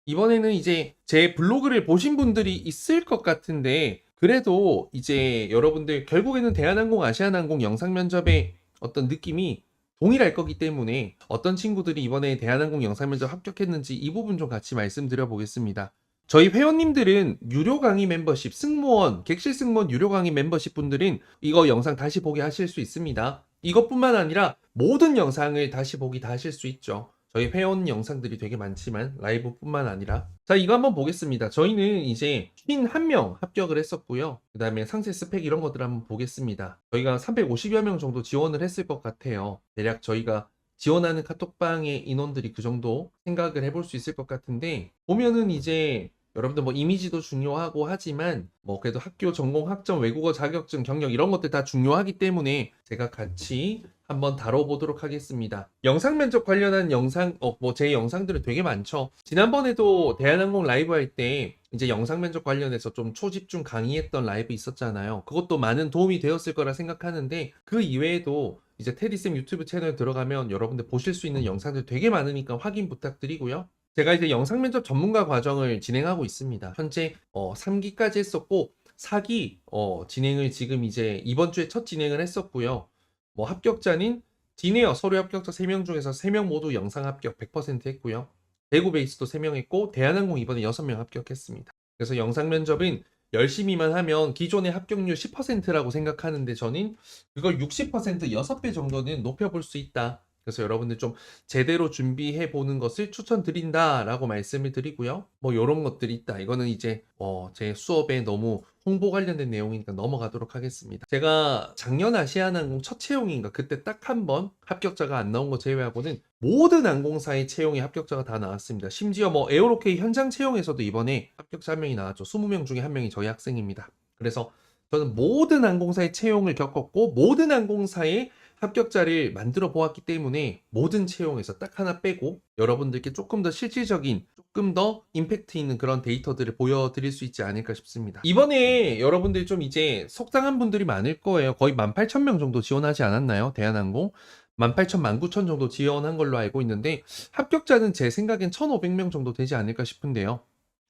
이번에는 이제 제 블로그를 보신 분들이 있을 것 같은데, 그래도 이제 여러분들 결국에는 대한항공, 아시아나항공 영상 면접의 어떤 느낌이 동일할 거기 때문에 어떤 친구들이 이번에 대한항공 영상 면접 합격했는지 이 부분 좀 같이 말씀드려 보겠습니다. 저희 회원님들은 유료 강의 멤버십, 승무원, 객실 승무원 유료 강의 멤버십 분들은 이거 영상 다시 보기 하실 수 있습니다. 이것뿐만 아니라 모든 영상을 다시 보기 다 하실 수 있죠. 저희 회원 영상들이 되게 많지만 라이브뿐만 아니라. 자, 이거 한번 보겠습니다. 저희는 이제 51명 합격을 했었고요. 그 다음에 상세 스펙 이런 것들 한번 보겠습니다. 저희가 350여 명 정도 지원을 했을 것 같아요. 대략 저희가 지원하는 카톡방의 인원들이 그 정도 생각을 해볼 수 있을 것 같은데, 보면은 이제 여러분들 뭐 이미지도 중요하고 하지만 뭐 그래도 학교 전공 학점 외국어 자격증 경력 이런 것들 다 중요하기 때문에 제가 같이 한번 다뤄보도록 하겠습니다. 영상 면접 관련한 영상, 뭐 제 영상들은 되게 많죠. 지난번에도 대한항공 라이브 할 때 이제 영상 면접 관련해서 좀 초집중 강의했던 라이브 있었잖아요. 그것도 많은 도움이 되었을 거라 생각하는데, 그 이외에도 이제 테디쌤 유튜브 채널 들어가면 여러분들 보실 수 있는 영상들 되게 많으니까 확인 부탁드리고요. 제가 이제 영상 면접 전문가 과정을 진행하고 있습니다. 현재 3기까지 했었고 4기 진행을 지금 이제 이번 주에 첫 진행을 했었고요. 뭐 합격자는 디네어 서류 합격자 3명 중에서 3명 모두 영상 합격 100% 했고요. 대구 베이스도 3명 했고 대한항공 이번에 6명 합격했습니다. 그래서 영상 면접은 열심히만 하면 기존의 합격률 10%라고 생각하는데, 저는 그걸 60% 6배 정도는 높여볼 수 있다. 그래서 여러분들 좀 제대로 준비해 보는 것을 추천드린다라고 말씀을 드리고요. 뭐 이런 것들이 있다. 이거는 이제 제 수업에 너무 홍보 관련된 내용이니까 넘어가도록 하겠습니다. 제가 작년 아시아나항공 첫 채용인가 그때 딱 한 번 합격자가 안 나온 거 제외하고는 모든 항공사의 채용에 합격자가 다 나왔습니다. 심지어 뭐 에어로케이 현장 채용에서도 이번에 합격자 한 명이 나왔죠. 20명 중에 한 명이 저희 학생입니다. 그래서 저는 모든 항공사의 채용을 겪었고 모든 항공사의 합격자를 만들어 보았기 때문에 모든 채용에서 딱 하나 빼고 여러분들께 조금 더 실질적인, 조금 더 임팩트 있는 그런 데이터들을 보여드릴 수 있지 않을까 싶습니다. 이번에 여러분들 좀 이제 속상한 분들이 많을 거예요. 거의 18,000명 정도 지원하지 않았나요? 대한항공 18,000, 19,000 정도 지원한 걸로 알고 있는데, 합격자는 제 생각엔 1,500명 정도 되지 않을까 싶은데요.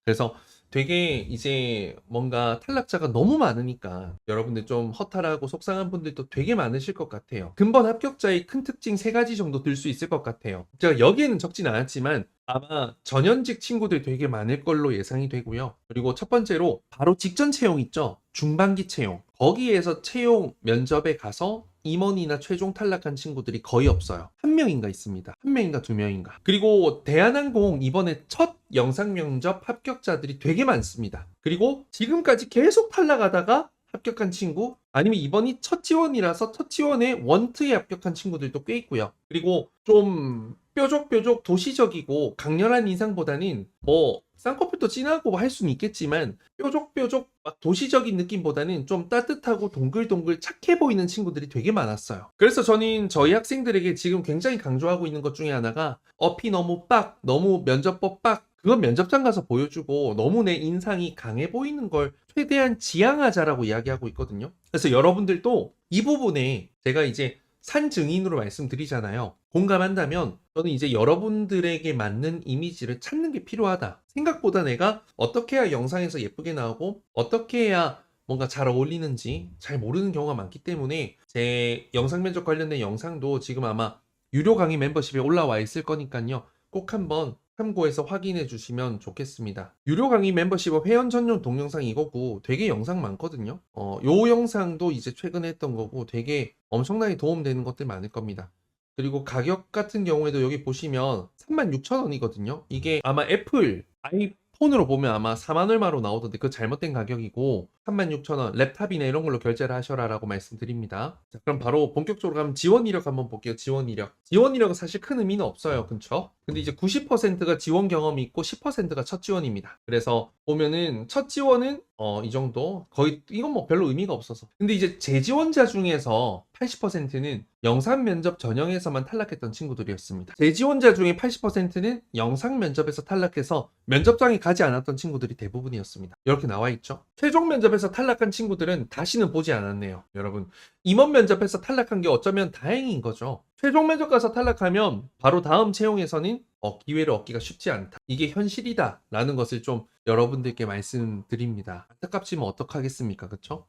그래서 되게 이제 뭔가 탈락자가 너무 많으니까 여러분들 좀 허탈하고 속상한 분들도 되게 많으실 것 같아요. 근본 합격자의 큰 특징 3가지 정도 들 수 있을 것 같아요. 제가 여기에는 적진 않았지만 아마 전현직 친구들 되게 많을 걸로 예상이 되고요. 그리고 첫 번째로 바로 직전 채용 있죠. 중반기 채용. 거기에서 채용 면접에 가서 임원이나 최종 탈락한 친구들이 거의 없어요. 한 명인가 있습니다. 한 명인가 두 명인가. 그리고 대한항공 이번에 첫 영상 면접 합격자들이 되게 많습니다. 그리고 지금까지 계속 탈락하다가 합격한 친구, 아니면 이번이 첫 지원이라서 첫 지원에 원트에 합격한 친구들도 꽤 있고요. 그리고 좀 뾰족뾰족 도시적이고 강렬한 인상보다는 뭐 쌍꺼풀도 진하고 할 수는 있겠지만 뾰족뾰족 막 도시적인 느낌보다는 좀 따뜻하고 동글동글 착해 보이는 친구들이 되게 많았어요. 그래서 저는 저희 학생들에게 지금 굉장히 강조하고 있는 것 중에 하나가 어피 너무 빡, 너무 면접법 빡, 그건 면접장 가서 보여주고 너무 내 인상이 강해 보이는 걸 최대한 지양하자라고 이야기하고 있거든요. 그래서 여러분들도 이 부분에 제가 이제 산 증인으로 말씀드리잖아요. 공감한다면 저는 이제 여러분들에게 맞는 이미지를 찾는 게 필요하다. 생각보다 내가 어떻게 해야 영상에서 예쁘게 나오고 어떻게 해야 뭔가 잘 어울리는지 잘 모르는 경우가 많기 때문에 제 영상 면접 관련된 영상도 지금 아마 유료 강의 멤버십에 올라와 있을 거니까요. 꼭 한번 참고해서 확인해 주시면 좋겠습니다. 유료 강의 멤버십은 회원 전용 동영상 이거고 되게 영상 많거든요. 요 영상도 이제 최근에 했던 거고 되게 엄청나게 도움되는 것들 많을 겁니다. 그리고 가격 같은 경우에도 여기 보시면 36,000원이거든요. 이게 아마 애플 아이폰으로 보면 아마 4만 얼마로 나오던데 그 잘못된 가격이고 36,000원 랩탑이나 이런 걸로 결제를 하셔라 라고 말씀드립니다. 자, 그럼 바로 본격적으로 가면 지원 이력 한번 볼게요. 지원 이력. 지원 이력은 사실 큰 의미는 없어요. 그쵸? 근데 이제 90%가 지원 경험이 있고 10%가 첫 지원입니다. 그래서 보면은 첫 지원은 이 정도 거의 이건 뭐 별로 의미가 없어서. 근데 이제 재지원자 중에서 80%는 영상 면접 전형에서만 탈락했던 친구들이었습니다. 재지원자 중에 80%는 영상 면접에서 탈락해서 면접장에 가지 않았던 친구들이 대부분이었습니다. 이렇게 나와 있죠. 최종 면접에 면접에서 탈락한 친구들은 다시는 보지 않았네요. 여러분, 임원 면접에서 탈락한 게 어쩌면 다행인 거죠. 최종 면접 가서 탈락하면 바로 다음 채용에서는 기회를 얻기가 쉽지 않다. 이게 현실이다 라는 것을 좀 여러분들께 말씀드립니다. 안타깝지만 어떡하겠습니까? 그쵸?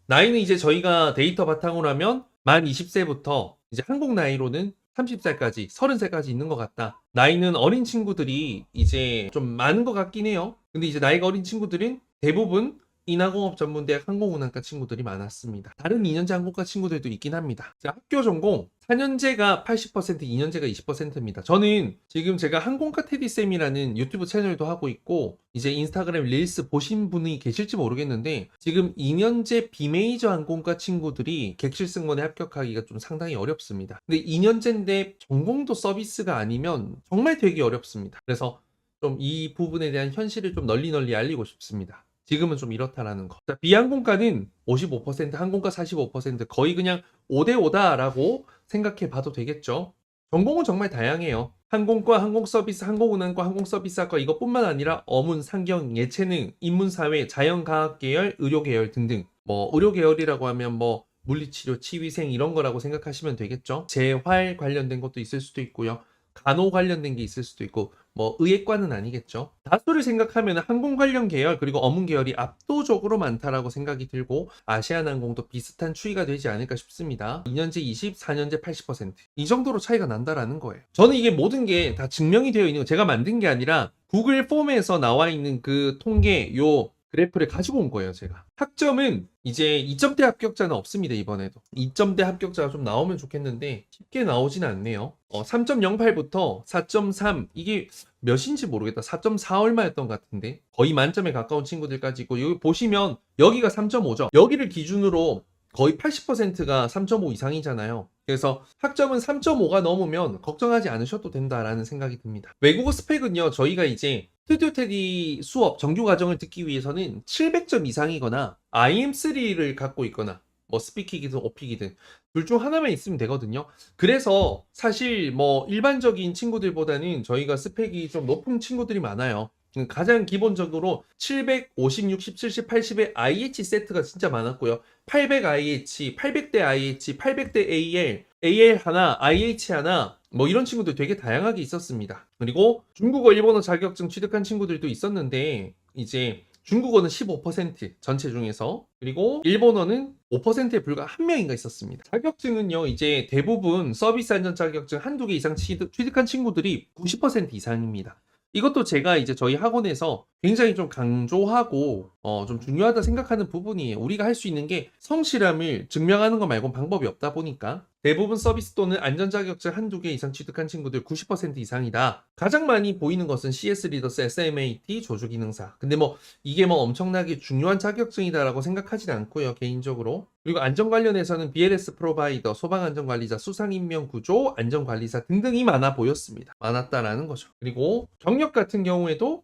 나이는 이제 저희가 데이터 바탕으로 하면 만 20세부터 이제 한국 나이로는 30살까지, 30살까지 있는 것 같다. 나이는 어린 친구들이 이제 좀 많은 것 같긴 해요. 근데 이제 나이가 어린 친구들은 대부분 인하공업전문대학 항공운항과 친구들이 많았습니다. 다른 2년제 항공과 친구들도 있긴 합니다. 자, 학교 전공 4년제가 80%, 2년제가 20%입니다. 저는 지금 제가 항공과 테디쌤이라는 유튜브 채널도 하고 있고 이제 인스타그램 릴스 보신 분이 계실지 모르겠는데 지금 2년제 비메이저 항공과 친구들이 객실 승무원에 합격하기가 좀 상당히 어렵습니다. 근데 2년제인데 전공도 서비스가 아니면 정말 되게 어렵습니다. 그래서 좀 이 부분에 대한 현실을 좀 널리 알리고 싶습니다. 지금은 좀 이렇다라는 거. 자, 비항공과는 55%, 항공과 45%, 거의 그냥 5대5다라고 생각해 봐도 되겠죠. 전공은 정말 다양해요. 항공과, 항공서비스, 항공운항과, 항공서비스학과 이것뿐만 아니라 어문, 상경, 예체능, 인문사회, 자연과학계열, 의료계열 등등. 뭐 의료계열이라고 하면 뭐 물리치료, 치위생 이런 거라고 생각하시면 되겠죠. 재활 관련된 것도 있을 수도 있고요. 간호 관련된 게 있을 수도 있고 뭐 의예과는 아니겠죠. 다수를 생각하면 항공 관련 계열 그리고 어문 계열이 압도적으로 많다라고 생각이 들고 아시아나항공도 비슷한 추이가 되지 않을까 싶습니다. 2년제 20, 4년제 80%. 이 정도로 차이가 난다라는 거예요. 저는 이게 모든 게 다 증명이 되어 있는 거 제가 만든 게 아니라 구글 폼에서 나와 있는 그 통계 요 그래프를 가지고 온 거예요, 제가. 학점은 이제 2점대 합격자는 없습니다, 이번에도. 2점대 합격자가 좀 나오면 좋겠는데 쉽게 나오진 않네요. 3.08부터 4.3 이게 몇인지 모르겠다. 4.4 얼마였던 것 같은데 거의 만점에 가까운 친구들까지 있고 여기 보시면 여기가 3.5죠. 여기를 기준으로 거의 80%가 3.5 이상이잖아요. 그래서 학점은 3.5가 넘으면 걱정하지 않으셔도 된다라는 생각이 듭니다. 외국어 스펙은요, 저희가 이제 스튜디오 테디 수업 정규 과정을 듣기 위해서는 700점 이상이거나 IM3를 갖고 있거나 뭐 스피킹이든 오픽이든 둘 중 하나만 있으면 되거든요. 그래서 사실 뭐 일반적인 친구들보다는 저희가 스펙이 좀 높은 친구들이 많아요. 가장 기본적으로 700, 50, 60, 70, 80의 IH 세트가 진짜 많았고요. 800 IH, 800대 IH, 800대 AL, AL 하나, IH 하나 뭐 이런 친구들 되게 다양하게 있었습니다. 그리고 중국어, 일본어 자격증 취득한 친구들도 있었는데 이제 중국어는 15% 전체 중에서 그리고 일본어는 5%에 불과 한 명인가 있었습니다. 자격증은요 이제 대부분 서비스 안전 자격증 한두 개 이상 취득한 친구들이 90% 이상입니다. 이것도 제가 이제 저희 학원에서 굉장히 좀 강조하고 좀 중요하다 생각하는 부분이에요. 우리가 할 수 있는 게 성실함을 증명하는 것 말고는 방법이 없다 보니까 대부분 서비스 또는 안전 자격증 한두 개 이상 취득한 친구들 90% 이상이다. 가장 많이 보이는 것은 CS 리더스, SMAT, 조주기능사. 근데 뭐 이게 뭐 엄청나게 중요한 자격증이다라고 생각하진 않고요, 개인적으로. 그리고 안전 관련해서는 BLS 프로바이더, 소방안전관리자, 수상인명구조, 안전관리사 등등이 많아 보였습니다. 많았다라는 거죠. 그리고 경력 같은 경우에도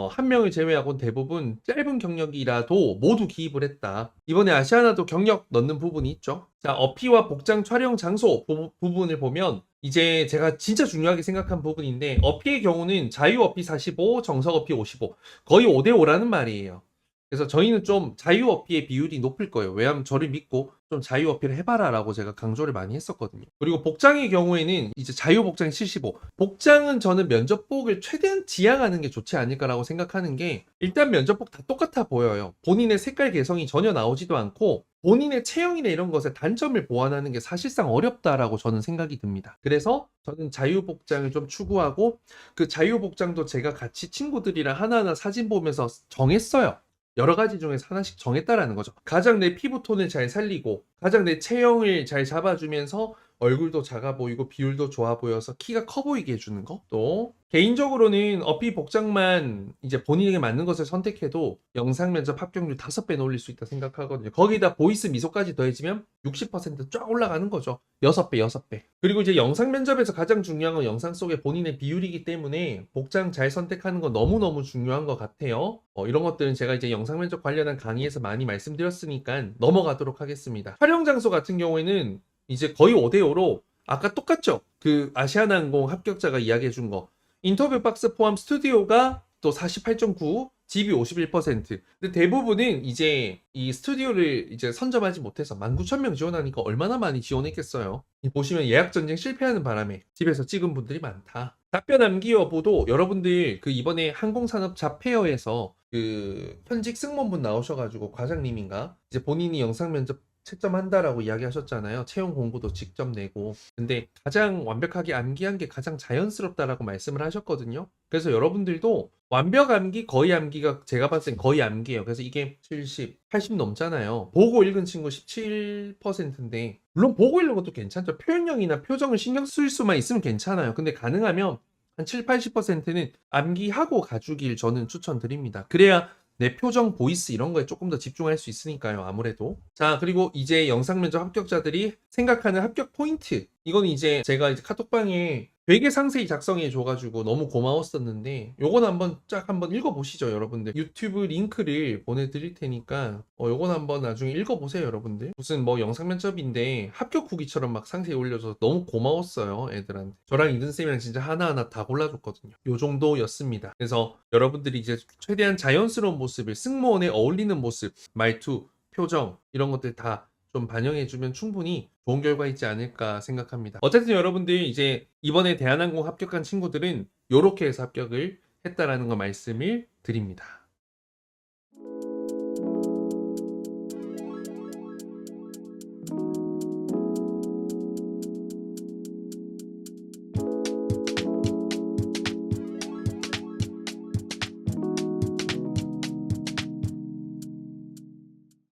한 명을 제외하고는 대부분 짧은 경력이라도 모두 기입을 했다. 이번에 아시아나도 경력 넣는 부분이 있죠. 자, 어피와 복장 촬영 장소 부분을 보면 이제 제가 진짜 중요하게 생각한 부분인데 어피의 경우는 자유 어피 45, 정석 어피 55 거의 5대5라는 말이에요. 그래서 저희는 좀 자유 어피의 비율이 높을 거예요. 왜냐하면 저를 믿고 좀 자유 어피를 해봐라 라고 제가 강조를 많이 했었거든요. 그리고 복장의 경우에는 이제 자유 복장이 75. 복장은 저는 면접복을 최대한 지양하는 게 좋지 않을까라고 생각하는 게 일단 면접복 다 똑같아 보여요. 본인의 색깔 개성이 전혀 나오지도 않고 본인의 체형이나 이런 것에 단점을 보완하는 게 사실상 어렵다라고 저는 생각이 듭니다. 그래서 저는 자유복장을 좀 추구하고 그 자유복장도 제가 같이 친구들이랑 하나하나 사진 보면서 정했어요. 여러 가지 중에서 하나씩 정했다라는 거죠. 가장 내 피부톤을 잘 살리고 가장 내 체형을 잘 잡아주면서 얼굴도 작아 보이고 비율도 좋아 보여서 키가 커 보이게 해주는 거. 또 개인적으로는 어피 복장만 이제 본인에게 맞는 것을 선택해도 영상 면접 합격률 5배는 올릴 수 있다 생각하거든요. 거기다 보이스 미소까지 더해지면 60%쫙 올라가는 거죠. 6배. 그리고 이제 영상 면접에서 가장 중요한 건 영상 속의 본인의 비율이기 때문에 복장 잘 선택하는 건 너무너무 중요한 것 같아요. 이런 것들은 제가 이제 영상 면접 관련한 강의에서 많이 말씀드렸으니까 넘어가도록 하겠습니다. 촬영 장소 같은 경우에는 이제 거의 5대5로 아까 똑같죠? 그 아시아나항공 합격자가 이야기해 준 거 인터뷰 박스 포함 스튜디오가 또 48.9 집이 51%. 근데 대부분은 이제 이 스튜디오를 이제 선점하지 못해서 19,000명 지원하니까 얼마나 많이 지원했겠어요. 보시면 예약 전쟁 실패하는 바람에 집에서 찍은 분들이 많다. 답변 암기 여부도 여러분들 그 이번에 항공산업 잡페어에서 그 현직 승무원분 나오셔가지고 과장님인가 이제 본인이 영상 면접 채점한다라고 이야기하셨잖아요. 채용 공고도 직접 내고. 근데 가장 완벽하게 암기한 게 가장 자연스럽다라고 말씀을 하셨거든요. 그래서 여러분들도 완벽 암기, 거의 암기가 제가 봤을 땐 거의 암기예요. 그래서 이게 70, 80 넘잖아요. 보고 읽은 친구 17%인데 물론 보고 읽는 것도 괜찮죠. 표현력이나 표정을 신경 쓸 수만 있으면 괜찮아요. 근데 가능하면 한 7, 80%는 암기하고 가주길 저는 추천드립니다. 그래야 내 표정, 보이스 이런 거에 조금 더 집중할 수 있으니까요. 아무래도. 자, 그리고 이제 영상 면접 합격자들이 생각하는 합격 포인트. 이건 이제 제가 이제 카톡방에 되게 상세히 작성해 줘가지고 너무 고마웠었는데 요건 한번 읽어보시죠, 여러분들. 유튜브 링크를 보내드릴 테니까 요건 한번 나중에 읽어보세요, 여러분들. 무슨 뭐 영상 면접인데 합격 후기처럼 막 상세히 올려줘서 너무 고마웠어요, 애들한테. 저랑 이든쌤이랑 진짜 하나하나 다 골라줬거든요. 요 정도였습니다. 그래서 여러분들이 이제 최대한 자연스러운 모습을, 승무원에 어울리는 모습, 말투, 표정 이런 것들 다 좀 반영해주면 충분히 좋은 결과 있지 않을까 생각합니다. 어쨌든 여러분들 이제 이번에 대한항공 합격한 친구들은 요렇게 해서 합격을 했다라는 거 말씀을 드립니다.